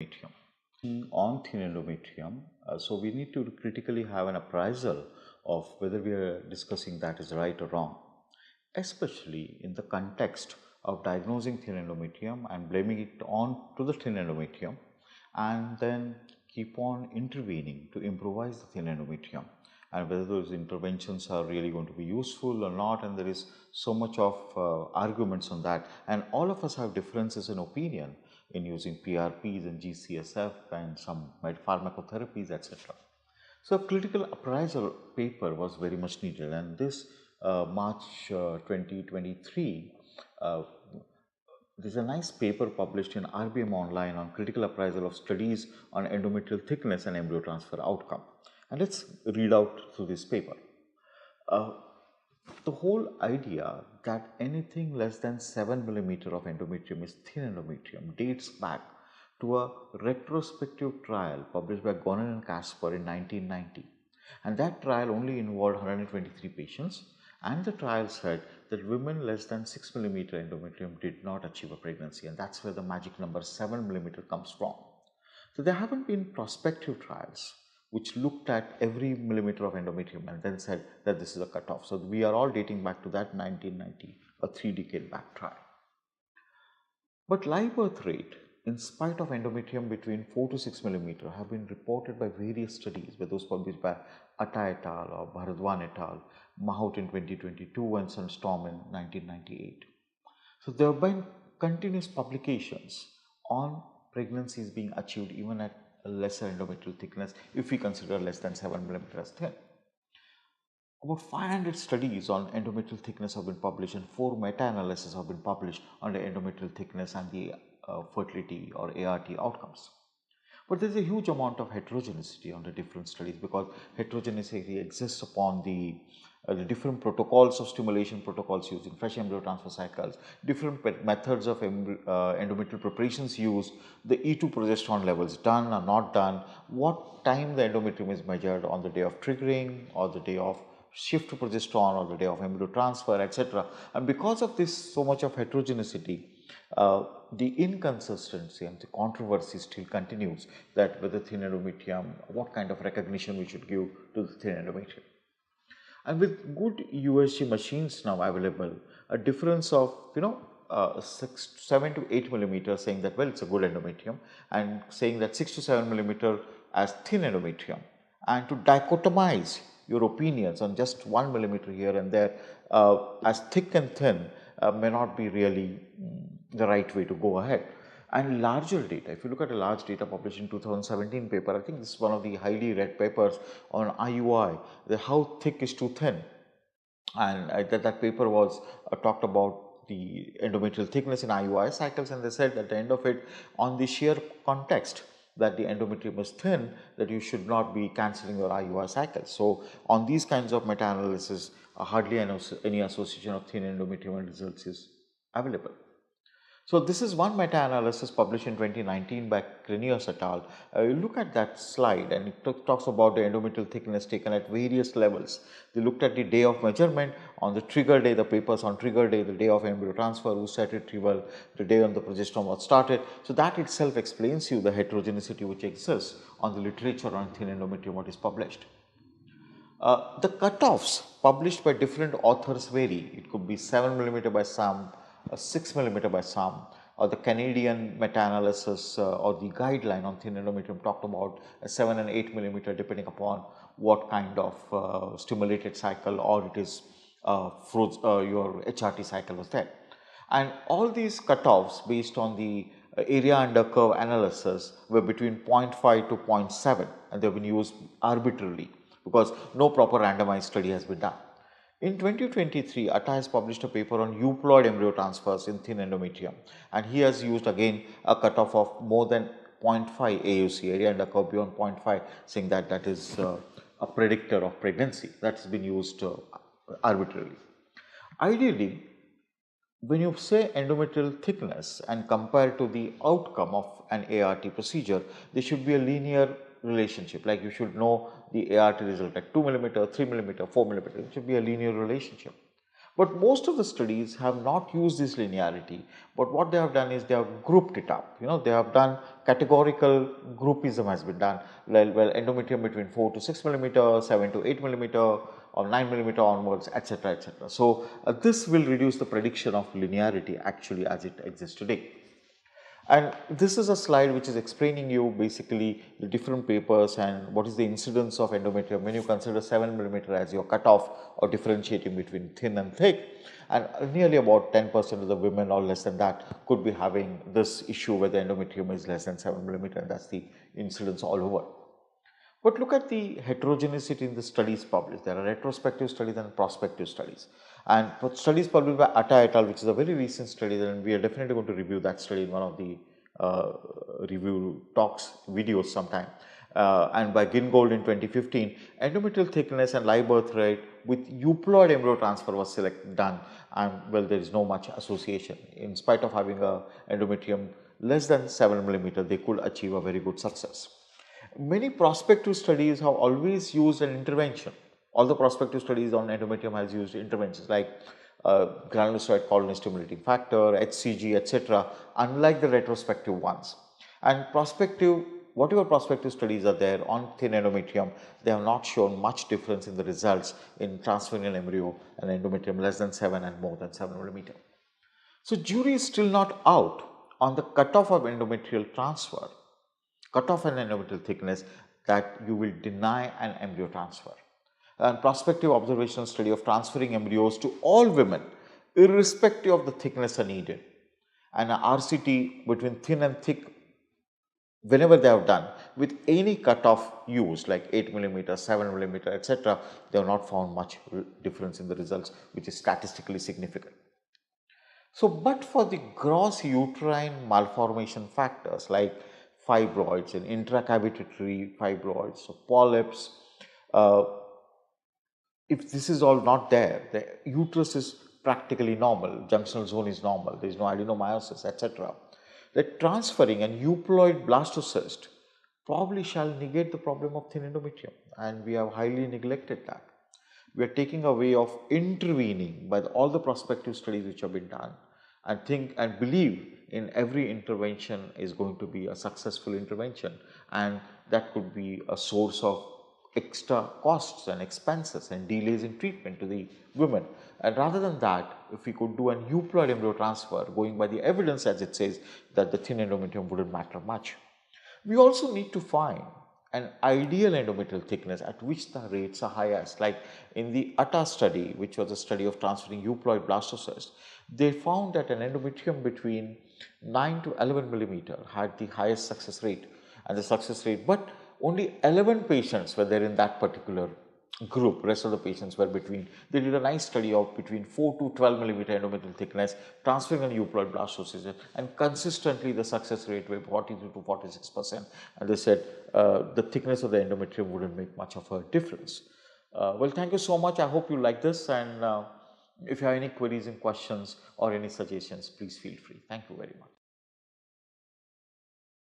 endometrium. On thin endometrium, so we need to critically have an appraisal of whether we are discussing that is right or wrong, especially in the context of diagnosing thin endometrium and blaming it on to the thin endometrium, and then keep on intervening to improvise the thin endometrium, and whether those interventions are really going to be useful or not. And there is so much of arguments on that, and all of us have differences in opinion in using PRPs and GCSF and some pharmacotherapies, etc. So a critical appraisal paper was very much needed, and this March 2023, there's a nice paper published in RBM Online on critical appraisal of studies on endometrial thickness and embryo transfer outcome. And let's read out through this paper. The whole idea that anything less than 7 millimeter of endometrium is thin endometrium dates back to a retrospective trial published by Gonen and Kasper in 1990. And that trial only involved 123 patients, and the trial said that women less than 6 millimeter endometrium did not achieve a pregnancy, and that's where the magic number 7 millimeter comes from. So there haven't been prospective trials which looked at every millimeter of endometrium and then said that this is a cutoff. So we are all dating back to that 1990, a 3-decade back trial. But live birth rate, in spite of endometrium between 4 to 6 millimeter, have been reported by various studies, by those published by Atta et al. Or Bharadwan et al., Mahout in 2022 and Sunstorm in 1998. So there have been continuous publications on pregnancies being achieved even at a lesser endometrial thickness if we consider less than 7 millimeter as thin. About 500 studies on endometrial thickness have been published, and 4 meta-analyses have been published on the endometrial thickness and the fertility or ART outcomes. But there is a huge amount of heterogeneity on the different studies, because heterogeneity exists upon the different protocols of stimulation, protocols using fresh embryo transfer cycles, different methods of endometrial preparations used, the E2 progesterone levels done or not done, what time the endometrium is measured, on the day of triggering or the day of shift to progesterone or the day of embryo transfer, etc. And because of this so much of heterogeneity, the inconsistency and the controversy still continues, that whether thin endometrium, what kind of recognition we should give to the thin endometrium. And with good USG machines now available, a difference of 7 to 8 millimeter, saying that well, it's a good endometrium, and saying that 6 to 7 millimeter as thin endometrium, and to dichotomize your opinions on just 1 millimeter here and there as thick and thin may not be really the right way to go ahead. And larger data, if you look at a large data published in 2017 paper, I think this is one of the highly read papers on IUI, how thick is too thin. And that paper was talked about the endometrial thickness in IUI cycles, and they said at the end of it, on the sheer context that the endometrium is thin, that you should not be cancelling your IUI cycles. So on these kinds of meta-analysis, hardly any association of thin endometrium and results is available. So this is one meta-analysis published in 2019 by Krenius et al. You look at that slide, and it talks about the endometrial thickness taken at various levels. They looked at the day of measurement, on the trigger day, the papers on trigger day, the day of embryo transfer, oocyte retrieval, the day on the progesterone was started. So that itself explains you the heterogeneity which exists on the literature on thin endometrium what is published. The cutoffs published by different authors vary. It could be 7 millimeter by some, 6 millimeter by some, or the Canadian meta-analysis or the guideline on thin endometrium talked about 7 and 8 millimeter, depending upon what kind of stimulated cycle, or it is your HRT cycle was there. And all these cutoffs based on the area under curve analysis were between 0.5 to 0.7, and they have been used arbitrarily because no proper randomized study has been done. In 2023, Atta has published a paper on euploid embryo transfers in thin endometrium, and he has used again a cutoff of more than 0.5 AUC, area under curve beyond 0.5, saying that that is a predictor of pregnancy. That has been used arbitrarily. Ideally, when you say endometrial thickness and compare to the outcome of an ART procedure, there should be a linear relationship, like you should know the ART result at 2 millimeter, 3 millimeter, 4 millimeter, it should be a linear relationship. But most of the studies have not used this linearity, but what they have done is they have grouped it up. They have done categorical groupism has been done. Well, endometrium between 4 to 6 millimeter, 7 to 8 millimeter, or 9 millimeter onwards, etc., etc. So this will reduce the prediction of linearity actually as it exists today. And this is a slide which is explaining you basically the different papers and what is the incidence of endometrium when you consider 7 millimeter as your cutoff or differentiating between thin and thick. And nearly about 10% of the women or less than that could be having this issue where the endometrium is less than 7 millimeter, and that's the incidence all over. But look at the heterogeneity in the studies published. There are retrospective studies and prospective studies. And studies published by Atta et al., which is a very recent study, and we are definitely going to review that study in one of the review talks videos sometime. And by Gingold in 2015, endometrial thickness and live birth rate with euploid embryo transfer was done, and well, there is no much association. In spite of having a endometrium less than 7 millimeter, they could achieve a very good success. Many prospective studies have always used an intervention. All the prospective studies on endometrium has used interventions like granulocyte colony stimulating factor, HCG, etc., unlike the retrospective ones. And whatever prospective studies are there on thin endometrium, they have not shown much difference in the results in transferring an embryo and endometrium less than 7 and more than 7 millimeter. So jury is still not out on the cutoff of endometrial transfer, cutoff and endometrial thickness, that you will deny an embryo transfer. And prospective observational study of transferring embryos to all women, irrespective of the thickness are needed, and an RCT between thin and thick, whenever they have done with any cutoff used like 8 millimeter, 7 millimeter, etc., they have not found much difference in the results, which is statistically significant. So, but for the gross uterine malformation factors like fibroids and intracavitary fibroids, so polyps, if this is all not there, the uterus is practically normal, junctional zone is normal, there is no adenomyosis, etc. The transferring an euploid blastocyst probably shall negate the problem of thin endometrium, and we have highly neglected that. We are taking a way of intervening by all the prospective studies which have been done, and think and believe in every intervention is going to be a successful intervention, and that could be a source of extra costs and expenses and delays in treatment to the women. And rather than that, if we could do an euploid embryo transfer, going by the evidence as it says that the thin endometrium wouldn't matter much. We also need to find an ideal endometrial thickness at which the rates are highest. Like in the Atta study, which was a study of transferring euploid blastocyst, they found that an endometrium between 9 to 11 millimeter had the highest success rate, but only 11 patients were there in that particular group. Rest of the patients were they did a nice study of between 4 to 12 millimeter endometrial thickness, transferring an euploid blastocyst, and consistently the success rate was 42 to 46%. And they said the thickness of the endometrium wouldn't make much of a difference. Well, thank you so much. I hope you like this, and if you have any queries and questions or any suggestions, please feel free. Thank you very much.